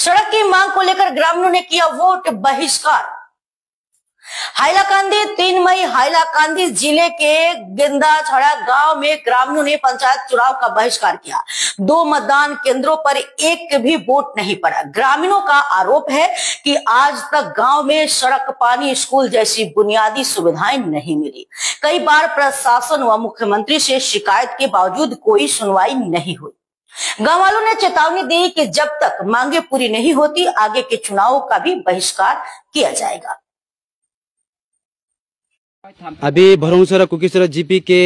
सड़क की मांग को लेकर ग्रामीणों ने किया वोट बहिष्कार। हाइलाकांदी 3 मई हाइलाकांदी जिले के गेंदाछड़ा गांव में ग्रामीणों ने पंचायत चुनाव का बहिष्कार किया। 2 मतदान केंद्रों पर एक भी वोट नहीं पड़ा। ग्रामीणों का आरोप है कि आज तक गांव में सड़क, पानी, स्कूल जैसी बुनियादी सुविधाएं नहीं मिली। कई बार प्रशासन व मुख्यमंत्री से शिकायत के बावजूद कोई सुनवाई नहीं हुई। गांव वालों ने चेतावनी दी कि जब तक मांगे पूरी नहीं होती आगे के चुनावों का भी बहिष्कार किया जाएगा। अभी भरोसरा कुकीसरा जीपी के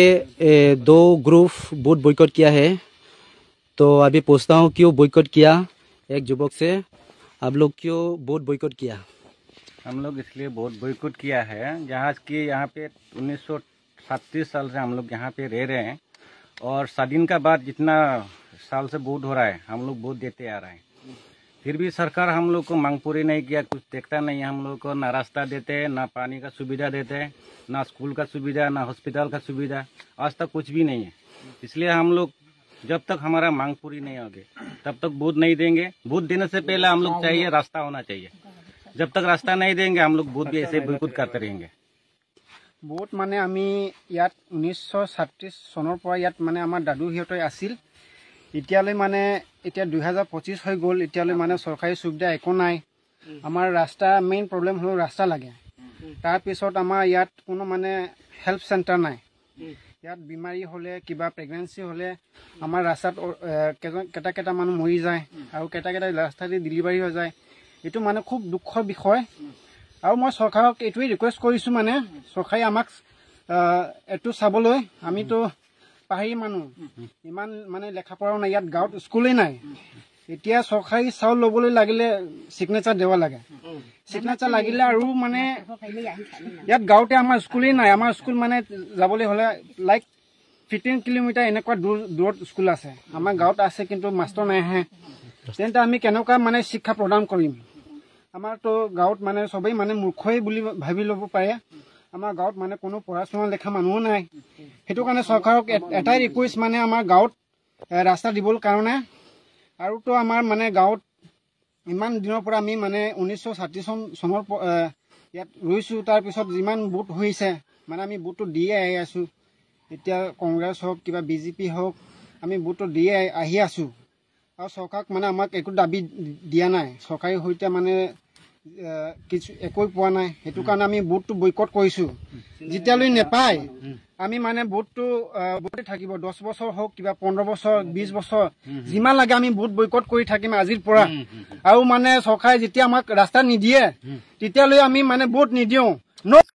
2 ग्रुप वोट बॉयकॉट किया है। तो अभी पूछता हूँ क्यों बॉयकॉट किया। एक युवक से, आप लोग क्यों वोट बॉयकॉट किया? हम लोग इसलिए वोट बॉयकॉट किया है जहाँ की यहाँ पे 1937 साल से हम लोग यहाँ पे रह रहे हैं और स्वाधीन का बाद जितना साल से वोट हो रहा है हम लोग वोट देते आ रहे हैं। फिर भी सरकार हम लोग को मांग पूरी नहीं किया, कुछ देखता नहीं है। हम लोग को ना रास्ता देते हैं, ना पानी का सुविधा देते हैं, ना स्कूल का सुविधा, ना हॉस्पिटल का सुविधा, आज तक कुछ भी नहीं है। इसलिए हम लोग जब तक हमारा मांग पूरी नहीं होगी तब तक वोट नहीं देंगे। वोट देने से पहले हम लोग चाहिए रास्ता होना चाहिए। जब तक रास्ता नहीं देंगे हम लोग वोट भी ऐसे बॉयकॉट करते रहेंगे। वोट माने आमी यात 1937 सনৰ পৰা यात माने आमार दादू हिहते आसिल। इतियाले माने इतिया 2025 হৈ গল। इतियाले माने सरकारी सुविधा एको নাই। आमार रास्ता मेन प्रॉब्लम हलो रास्ता लागे। तार पिছত आमार यात कोनो माने हेल्प सेंटर নাই। यात बीमारी होले किबा प्रेगनेंसी होले आमार रास्तात केटा केटा मानु मरि যায় আৰু केटा केटा रास्ता দি डिलीवरी हो যায়। एटु माने खूब दुखर विषय। আৰু মই सरकारক এটুই ৰিকুৱেষ্ট কৰিছো মানে सरकारे আমাক এটু চাবলৈ। আমিতো পাহাৰী মানুহ, ইমান মানে লেখা পঢ়াও নাই, ইয়াত গাঁৱত স্কুলেই নাই। এতিয়া চৰকাৰী চাউল ল'বলৈ লাগিলে সিগনেচাৰ দেব লাগে। সিগনেচাৰ লাগিলে আৰু মানে ইয়াত গাঁৱতে আমাৰ স্কুলেই নাই। আমাৰ স্কুল মানে যাবলৈ হ'লে লাইক 15 কিলোমিটাৰ এনেকুৱা দূৰত স্কুল আছে। আমাৰ গাঁৱত আছে কিন্তু মাষ্টৰ নাই আহে। তেন্তে আমি কেনেকুৱা মানে শিক্ষা প্ৰদান কৰিম? আমাৰ তো গাঁৱত মানে সবেই মানে মূৰ্খই বুলি ভাবি ল'ব পাৰে। আমাৰ গাঁৱত মানে কোনো পঢ়া-শুনা লেখা মানুহ নাই। হেতু কাৰণে চৰকাৰক এটাই ৰিকুৱেষ্ট মানে আমাৰ গাঁৱত ৰাস্তা দিবৰ কাৰণে। আৰু তো আমাৰ মানে গাঁৱত ইমান দিনৰ পৰা আমি মানে 1937 চনৰ ইয়াত ৰৈছো। তাৰ পিছত যিমান ভোট হৈছে মানে আমি ভোটটো দিয়ে আহি আছো। এতিয়া কংগ্ৰেছ হওক কিবা বিজেপি হওক আমি ভোটটো দিয়ে আহি আছো। আৰু চৰকাৰক মানে আমাক একো দাবী দিয়া নাই। চৰকাৰী সৈতে মানে কিছু একোই পোৱা নাই। হেতু কাৰণে আমি ভোটটো বয়কট কৰিছো। যেতিয়ালৈ নেপায় আমি মানে ভোটটো ভোটে থাকিব। 10 বছৰ হওক কিবা 15 বছৰ 20 বছৰ যিমান লাগে আমি ভোট বয়কট কৰি থাকিম আজিৰ পৰা। আৰু মানে চৰকাৰে যেতিয়া আমাক ৰাস্তা নিদিয়ে তেতিয়ালৈ আমি মানে ভোট নিদিওঁ।